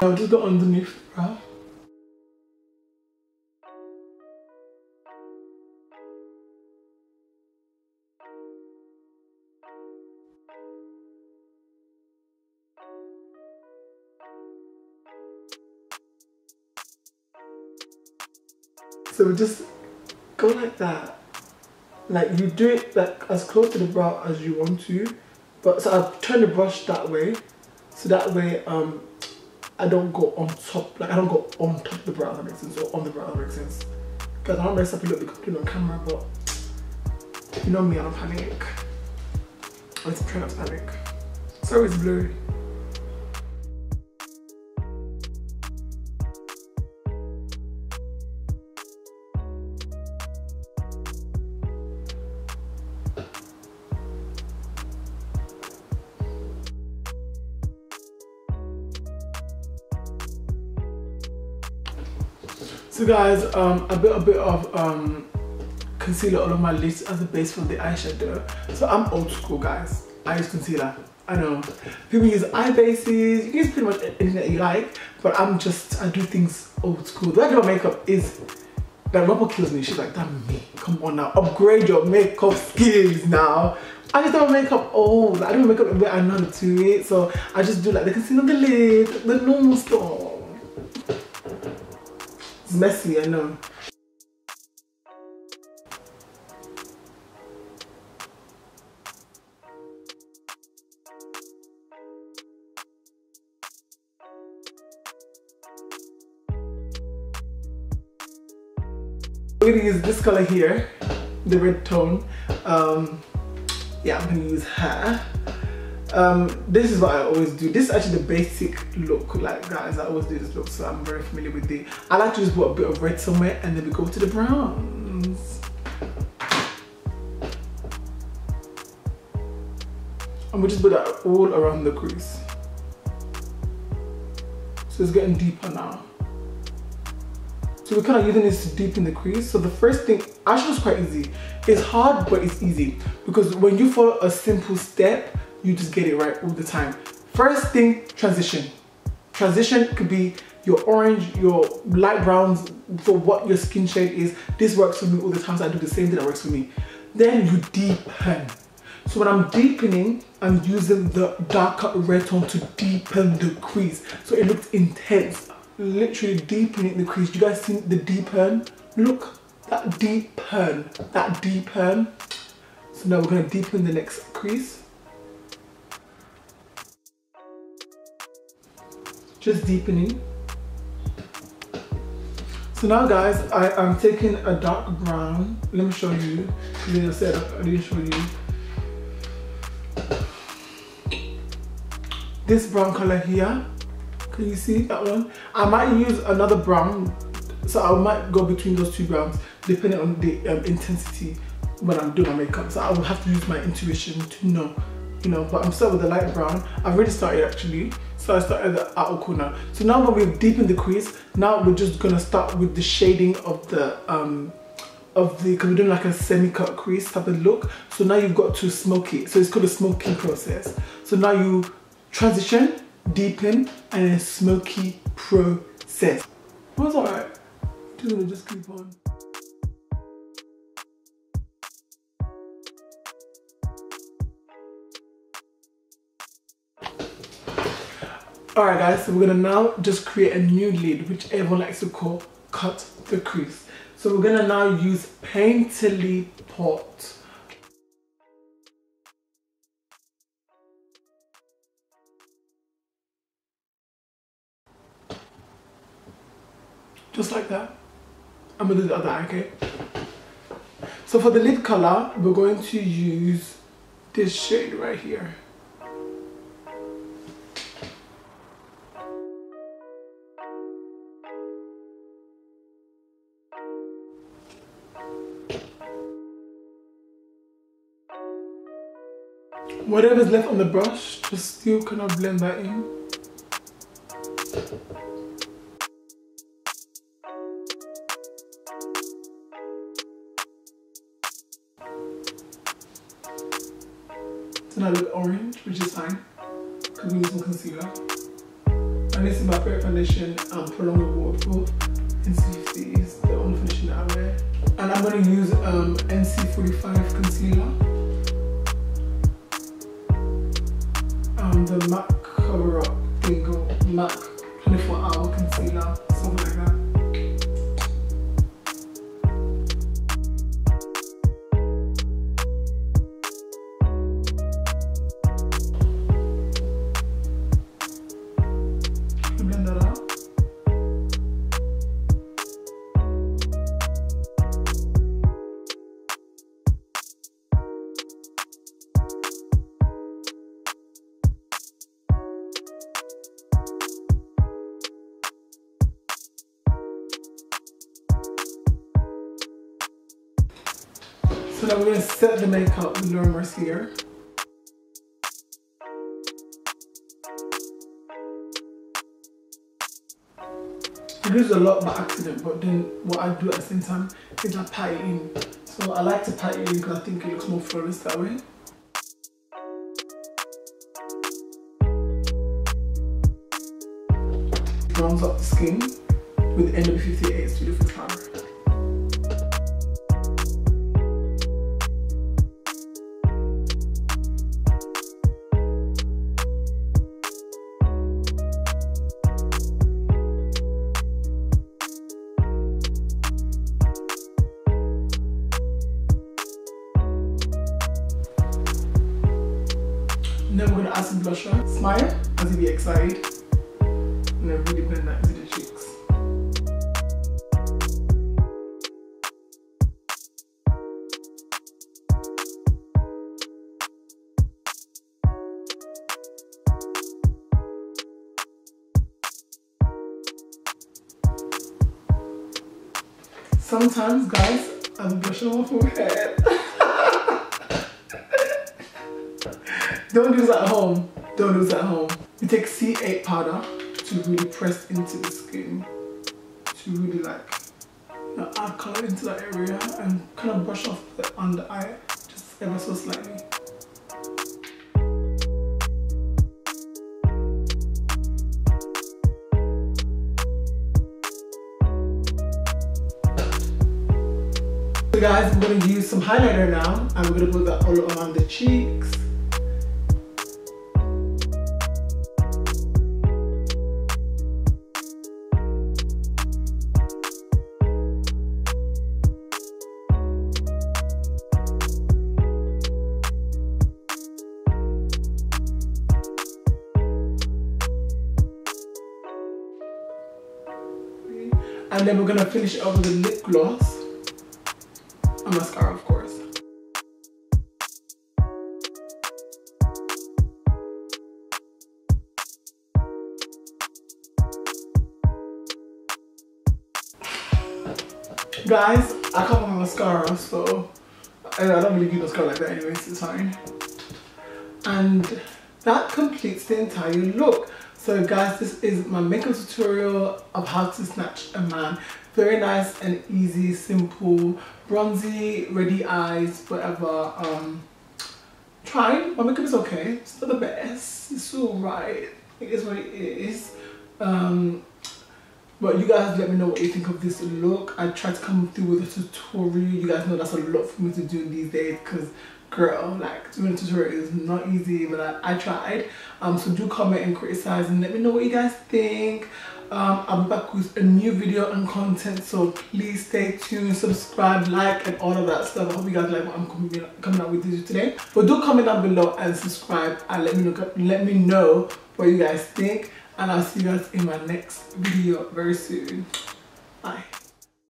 I'll just go underneath the brow. So we just go like that. Like you do it like as close to the brow as you want to. But so I turn the brush that way. So that way I don't go on top, like I don't go on top of the brow, that makes sense, or on the brow, that makes sense. Because I don't mess up a little bit on camera, but you know me, I don't panic. I just try not to panic. So it's blurry. So guys, I built a bit of concealer all over my lids as a base for the eyeshadow. So I'm old school, guys. I use concealer. I know people use eye bases. You can use pretty much anything that you like, but I do things old school. The way I do my makeup is that Rubber kills me. She's like, damn me, come on now, upgrade your makeup skills now. I just do my makeup old. I do my makeup the way I know how to do it. So I just do like the concealer on the lid, the normal stuff. It's messy, I know. We're gonna use this color here, the red tone. Yeah, I'm gonna use her. This is what I always do. This is actually the basic look, like guys, I always do this look, so I'm very familiar with it. I like to just put a bit of red somewhere and then we go to the browns. And we just put that all around the crease. So it's getting deeper now. So we're kind of using this to deepen the crease. So the first thing, actually it's quite easy. It's hard, but it's easy. Because when you follow a simple step, you just get it right all the time. First thing, transition. Transition could be your orange, your light browns, for what your skin shade is. This works for me all the time, so I do the same thing that works for me. Then you deepen. So when I'm deepening, I'm using the darker red tone to deepen the crease. So it looks intense. Literally deepening the crease. You guys see the deepen? Look, that deepen, that deepen. So now we're gonna deepen the next crease. Just deepening. So now guys, I am taking a dark brown. Let me show you. I didn't show you. This brown color here. Can you see that one? I might use another brown. So I might go between those two browns depending on the intensity when I'm doing my makeup. So I will have to use my intuition to know, you know, but I'm starting with the light brown. I've already started actually. So I started at the outer corner. So now when we've deepened the crease, now we're just gonna start with the shading of the, because we're doing like a semi-cut crease type of look. So now you've got to smoke it. So it's called a smoking process. So now you transition, deepen, and then smoky process. Well, it's alright. Just keep on. Alright guys, so we're gonna now just create a new lid, which everyone likes to call cut the crease. So we're gonna now use Painterly Pot. Just like that. I'm gonna do the other eye, okay? So for the lid color, we're going to use this shade right here. Whatever's left on the brush, just still kind of blend that in. It's another orange, which is fine, because we need some concealer. And And this is my favorite foundation, Prolonged Waterproof. NC50 is the only foundation that I wear. And I'm going to use NC45 concealer. The MAC Cover Up Bingo MAC 24-hour concealer, something like that. Blend that out. So now we're going to set the makeup with Laura Mercier. I do this a lot by accident, but then what I do at the same time is I pat it in. So I like to pat it in because I think it looks more flawless that way. Browns up the skin with the NW58 Studio Fix powder. Then we're going to add some blusher. Smile as if you're excited. And then really blend that into the cheeks. Sometimes, guys, I'm blushing on my forehead. Don't do this at home. Don't do this at home. You take C8 powder to really press into the skin, to really like add color into that area and kind of brush off the under eye just ever so slightly. So guys, we're going to use some highlighter now and we're going to put that all around the cheeks. And then we're gonna finish it off with a lip gloss and mascara, of course. Guys, I can't wear mascara, so I don't really use mascara like that anyways, it's fine. And that completes the entire look. So guys, this is my makeup tutorial of how to snatch a man. Very nice and easy, simple, bronzy, ready eyes, whatever. Try. My makeup is okay. It's not the best. It's alright. It is what it is. But you guys let me know what you think of this look. I tried to come through with a tutorial. You guys know that's a lot for me to do these days because girl, like doing a tutorial is not easy, but I tried. So do comment and criticize and let me know what you guys think. I'll be back with a new video and content, so please stay tuned, subscribe, like, and all of that stuff. I hope you guys like what I'm coming out with you today. But do comment down below and subscribe and let me know what you guys think. And I'll see you guys in my next video very soon. Bye.